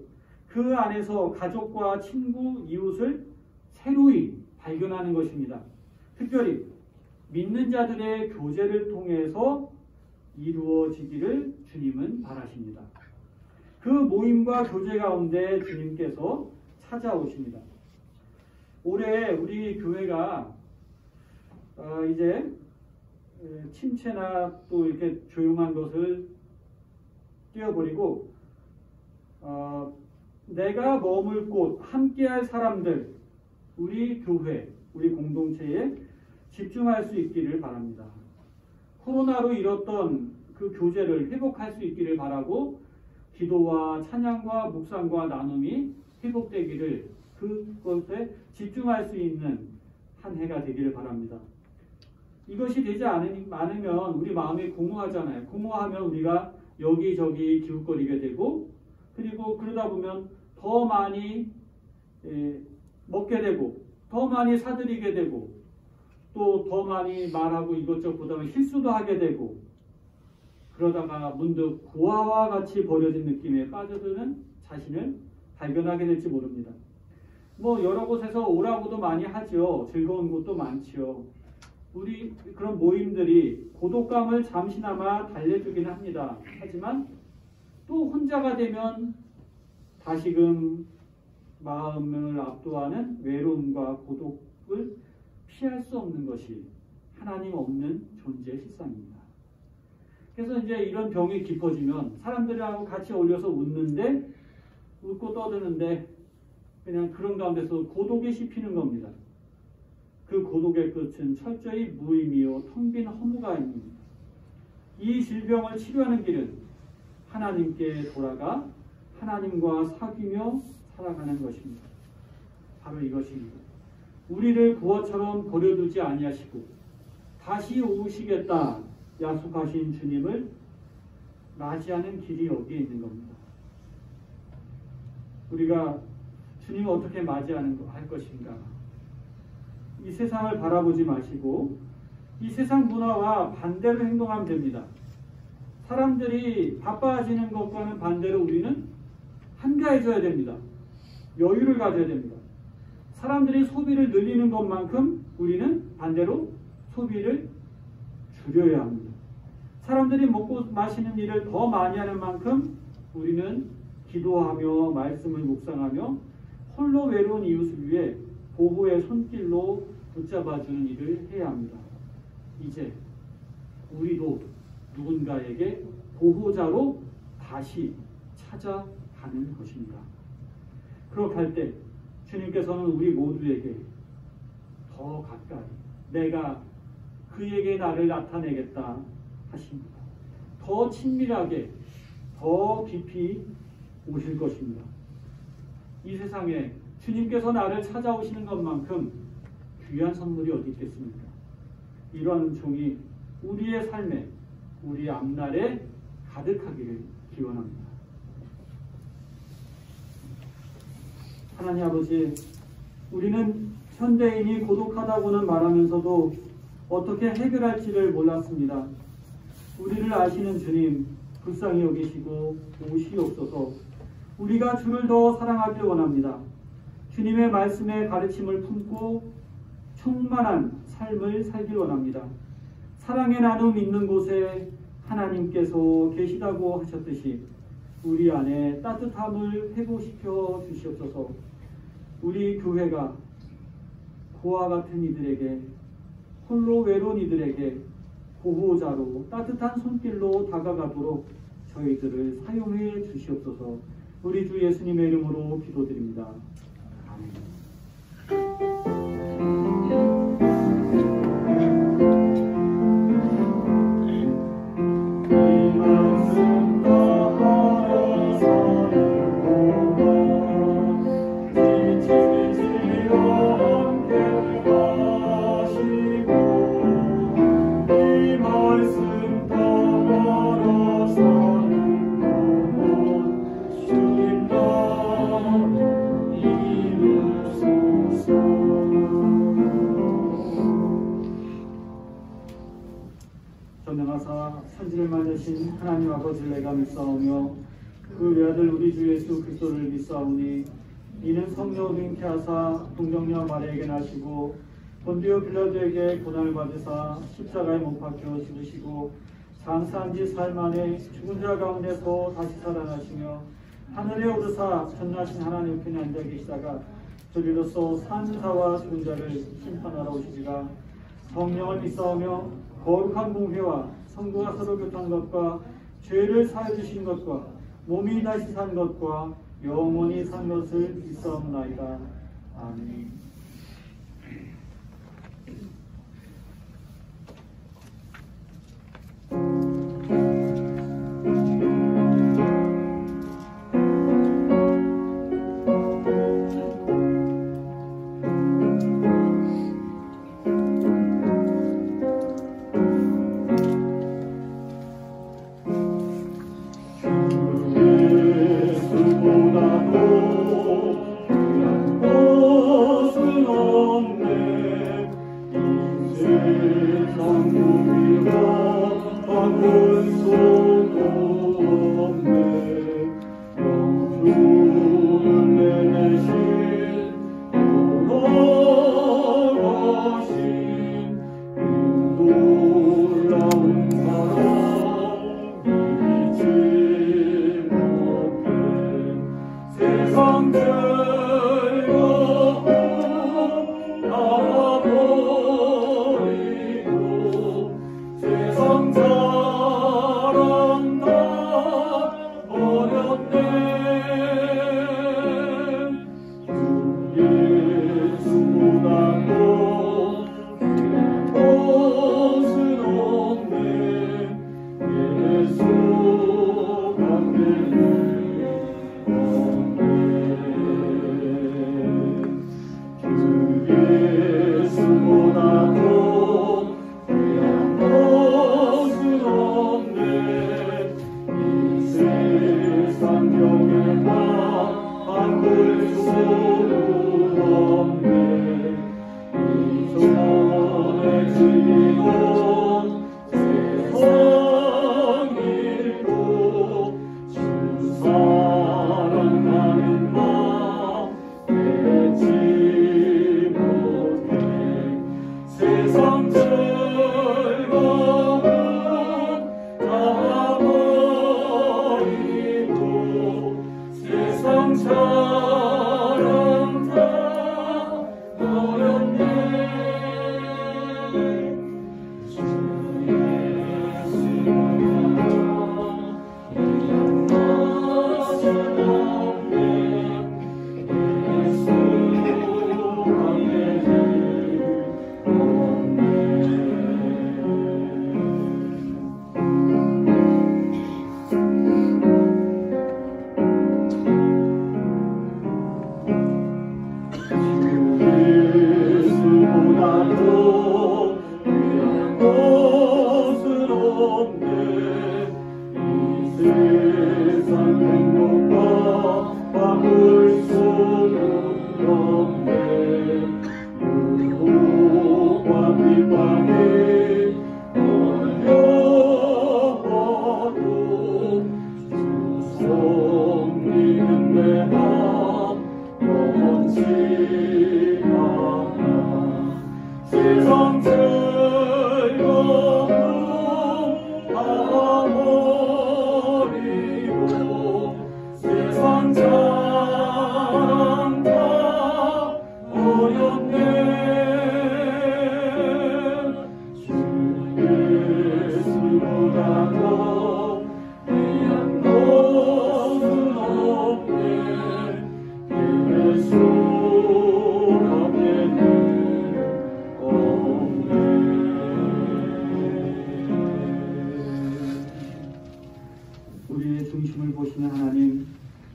그 안에서 가족과 친구, 이웃을 새로이 발견하는 것입니다. 특별히 믿는 자들의 교제를 통해서 이루어지기를 주님은 바라십니다. 그 모임과 교제 가운데 주님께서 찾아오십니다. 올해 우리 교회가 이제 침체나 또 이렇게 조용한 것을 띄워버리고 내가 머물 곳, 함께할 사람들, 우리 교회, 우리 공동체에 집중할 수 있기를 바랍니다. 코로나로 잃었던 그 교제를 회복할 수 있기를 바라고 기도와 찬양과 묵상과 나눔이 회복되기를, 그것에 집중할 수 있는 한 해가 되기를 바랍니다. 이것이 되지 않으면 우리 마음이 공허하잖아요. 공허하면 우리가 여기저기 기웃거리게 되고, 그리고 그러다 보면 더 많이 먹게 되고, 더 많이 사들이게 되고, 또 더 많이 말하고 이것저것 보다가 실수도 하게 되고, 그러다가 문득 고아와 같이 버려진 느낌에 빠져드는 자신을 발견하게 될지 모릅니다. 여러 곳에서 오라고도 많이 하죠. 즐거운 곳도 많지요. 우리 그런 모임들이 고독감을 잠시나마 달래주긴 합니다. 하지만 또 혼자가 되면 다시금 마음을 압도하는 외로움과 고독을 피할 수 없는 것이 하나님 없는 존재의 실상입니다. 그래서 이제 이런 병이 깊어지면 사람들하고 같이 어울려서 웃고 떠드는데 그냥 그런 가운데서 고독에 씹히는 겁니다. 그 고독의 끝은 철저히 무의미요 텅 빈 허무감입니다. 이 질병을 치료하는 길은 하나님께 돌아가 하나님과 사귀며 살아가는 것입니다. 바로 이것입니다. 우리를 부어처럼 버려두지 아니하시고 다시 오시겠다 약속하신 주님을 맞이하는 길이 여기에 있는 겁니다. 우리가 주님을 어떻게 할 것인가? 이 세상을 바라보지 마시고 이 세상 문화와 반대로 행동하면 됩니다. 사람들이 바빠지는 것과는 반대로 우리는 한가해져야 됩니다. 여유를 가져야 됩니다. 사람들이 소비를 늘리는 것만큼 우리는 반대로 소비를 줄여야 합니다. 사람들이 먹고 마시는 일을 더 많이 하는 만큼 우리는 기도하며 말씀을 묵상하며 홀로 외로운 이웃을 위해 보호의 손길로 붙잡아주는 일을 해야 합니다. 이제 우리도 누군가에게 보호자로 다시 찾아가는 것입니다. 그렇게 할 때 주님께서는 우리 모두에게 더 가까이 내가 그에게 나를 나타내겠다 하십니다. 더 친밀하게 더 깊이 오실 것입니다. 이 세상에 주님께서 나를 찾아오시는 것만큼 귀한 선물이 어디 있겠습니까? 이러한 종이 우리의 삶에 우리 앞날에 가득하기를 기원합니다. 하나님 아버지, 우리는 현대인이 고독하다고는 말하면서도 어떻게 해결할지를 몰랐습니다. 우리를 아시는 주님, 불쌍히 여기시고 오시옵소서. 우리가 주를 더 사랑하길 원합니다. 주님의 말씀의 가르침을 품고 충만한 삶을 살길 원합니다. 사랑의 나눔 있는 곳에 하나님께서 계시다고 하셨듯이 우리 안에 따뜻함을 회복시켜 주시옵소서. 우리 교회가 고아 같은 이들에게, 홀로 외로운 이들에게 보호자로 따뜻한 손길로 다가가도록 저희들을 사용해 주시옵소서. 우리 주 예수님의 이름으로 기도드립니다. 아멘. 전능하사 천지를 만드신 하나님 아버지를 내가 믿사오며 그 외아들 우리 주 예수 그리스도를 믿사오니 이는 성령으로 잉태하사 동정녀 마리아에게 나시고 본디오 빌라도에게 고난을 받으사 십자가에 못 박혀 죽으시고 장사한 지 사흘 만에 죽은 자 가운데서 다시 살아나시며 하늘에 오르사 전나신 하나님 편에 앉아 계시다가 저리로서 사는 자와 죽은 자를 심판하러 오시리라. 성령을 믿사오며 거룩한 공회와 성도가 서로 교통한 것과 죄를 사해 주신 것과 몸이 다시 산 것과 영원히 산 것을 믿사옵나이다. 아멘. 예수보다도 귀한 것은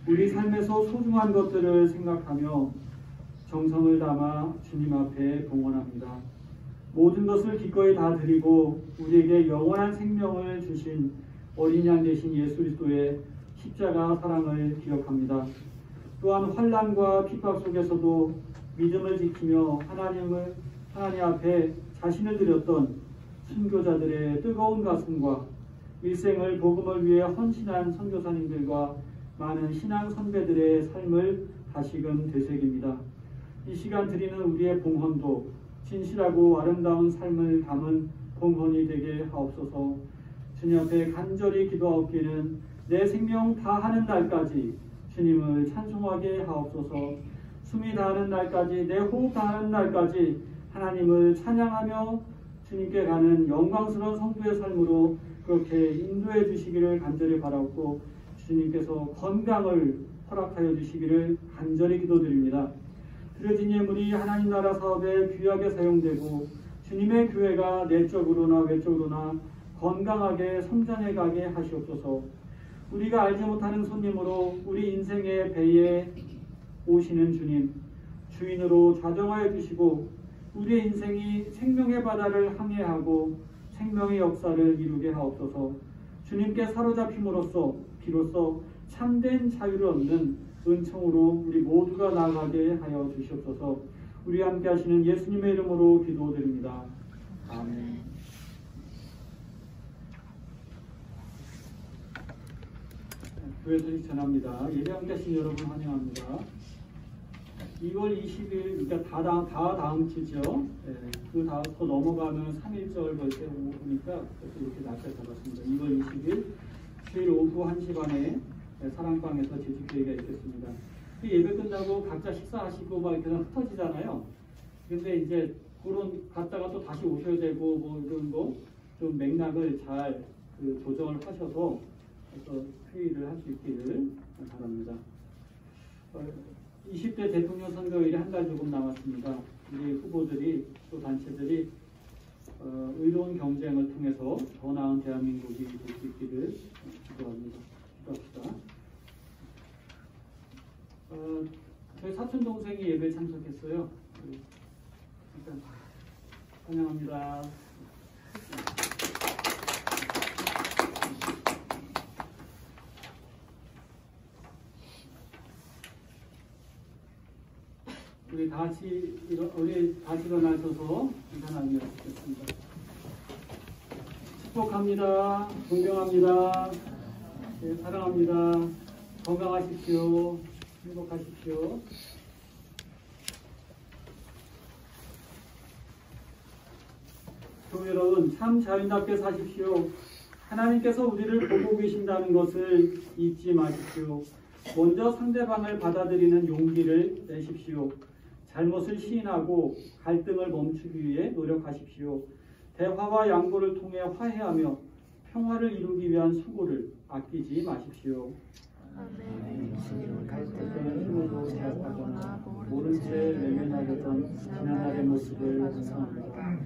우리 삶에서 소중한 것들을 생각하며 정성을 담아 주님 앞에 봉헌합니다. 모든 것을 기꺼이 다 드리고 우리에게 영원한 생명을 주신 어린 양 되신 예수 그리스도의 십자가 사랑을 기억합니다. 또한 환난과 핍박 속에서도 믿음을 지키며 하나님 앞에 자신을 드렸던 순교자들의 뜨거운 가슴과 일생을 복음을 위해 헌신한 선교사님들과 많은 신앙 선배들의 삶을 다시금 되새깁니다. 이 시간 드리는 우리의 봉헌도 진실하고 아름다운 삶을 담은 봉헌이 되게 하옵소서. 주님 앞에 간절히 기도하옵기는 내 생명 다하는 날까지 주님을 찬송하게 하옵소서. 숨이 다하는 날까지, 내 호흡 다하는 날까지 하나님을 찬양하며 주님께 가는 영광스러운 성도의 삶으로 그렇게 인도해 주시기를 간절히 바라옵고, 주님께서 건강을 허락하여 주시기를 간절히 기도드립니다. 드려진 예물이 하나님 나라 사업에 귀하게 사용되고 주님의 교회가 내적으로나 외적으로나 건강하게 성장해 가게 하시옵소서. 우리가 알지 못하는 손님으로 우리 인생의 배에 오시는 주님, 주인으로 좌정하여 주시고 우리의 인생이 생명의 바다를 항해하고 생명의 역사를 이루게 하옵소서. 주님께 사로잡힘으로써 비로소 참된 자유를 얻는 은총으로 우리 모두가 나아가게 하여 주시옵소서. 우리와 함께 하시는 예수님의 이름으로 기도드립니다. 아멘. 교회 소식 전합니다. 예배 함께 하신 여러분 환영합니다. 2월 20일, 그러니까 다음 주죠. 그 다음 또 넘어가면 3일절 벌써 오니까 이렇게 날짜 잡았습니다. 2월 20일 주일 오후 1시 반에 사랑방에서 제주교회가 있겠습니다. 그 예배 끝나고 각자 식사하시고 막 이렇게 흩어지잖아요. 근데 이제 그런 갔다가 또 다시 오셔야 되고 뭐 이런 거 좀 맥락을 잘 조정을 하셔서 회의를 할 수 있기를 바랍니다. 20대 대통령 선거일이 한 달 조금 남았습니다. 우리 후보들이 또 단체들이 의로운 경쟁을 통해서 더 나은 대한민국이 될 수 있기를 기도합니다. 기도합시다. 저희 사촌 동생이 예배에 참석했어요. 일단 환영합니다. 우리 다시 일어나셔서 인사나누며 듣겠습니다. 축복합니다. 존경합니다. 네, 사랑합니다. 건강하십시오. 행복하십시오. 교회 여러분, 참 자유답게 사십시오. 하나님께서 우리를 보고 계신다는 것을 잊지 마십시오. 먼저 상대방을 받아들이는 용기를 내십시오. 잘못을 시인하고 갈등을 멈추기 위해 노력하십시오. 대화와 양보를 통해 화해하며 평화를 이루기 위한 수고를 아끼지 마십시오. 갈등을 힘으로 제압하거나 모른 채 외면하려던 지난날의 모습을 반성합니다.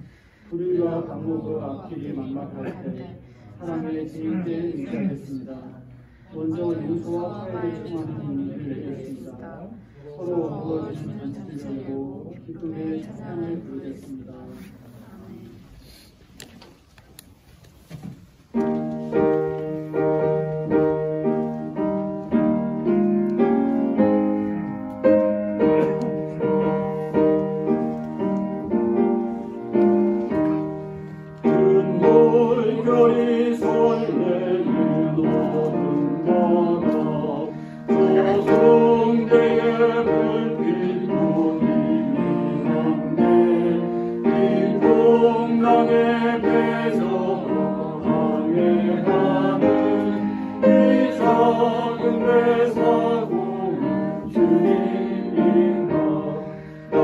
불의와 반목을 앞길이 막막할 때 사랑의 주님께 의지하겠습니다. 먼저 용서와 화해를 청하는 의미를 내겠습니다. 서로 어우러지는 잔치를 열고 기쁨의 찬양을 부르겠습니다. 별이 설레는 어둠 바다 저승대의 불빛 보이는데 이 동강의 배서 항해하는 이 작은 배 사고는 주님인가 나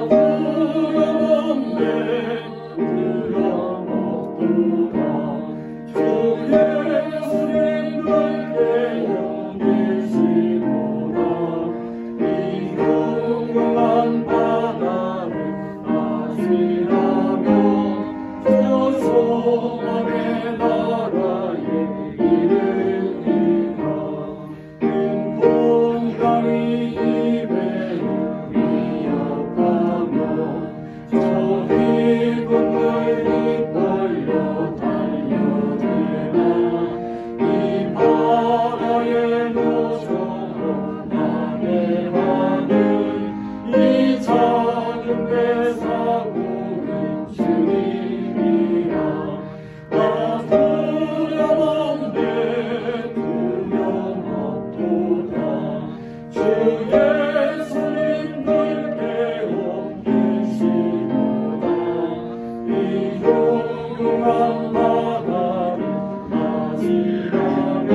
두려운데 나라의 이름이라 주 예수님들께 옮기시구나. 이 흉흉한 바다를 맞이하면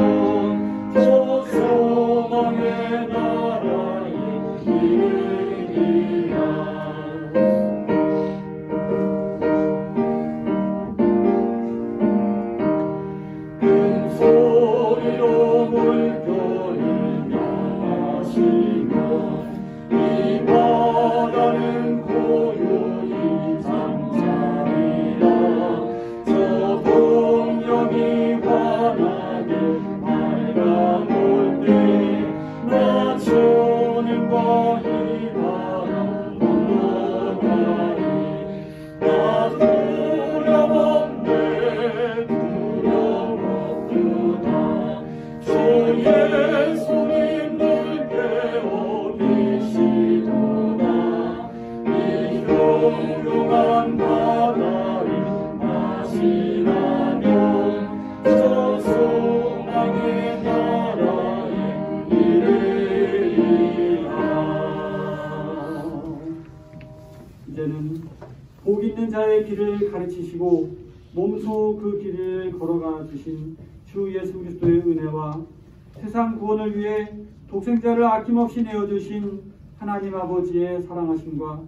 저 소망의 나라에 이르리라. 소리로 물결을 명하시며 이 바다는 고요히 잠자리라. 저 동력이 환하게 밝아올 때 나 주는 바위바람 건너가리. 나 두려움없네 두려웠구나. 주 예수님들께 오기시구나. 이 흉흉한 바다를 마시라면 저 소망의 나라에 이르리라. 이제는 복 있는 자의 길을 가르치시고 몸소 그 길을 걸어가 주신 주 예수 그리스도의 은혜와 세상 구원을 위해 독생자를 아낌없이 내어주신 하나님 아버지의 사랑하심과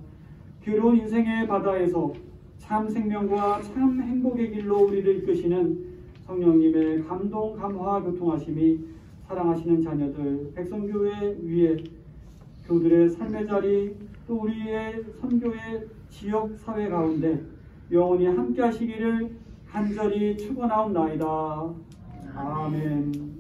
괴로운 인생의 바다에서 참 생명과 참 행복의 길로 우리를 이끄시는 성령님의 감동, 감화, 교통하심이 사랑하시는 자녀들, 백성교회 위에 교들의 삶의 자리, 또 우리의 선교의 지역 사회 가운데 영원히 함께 하시기를 간절히 축원하옵나이다. 아멘.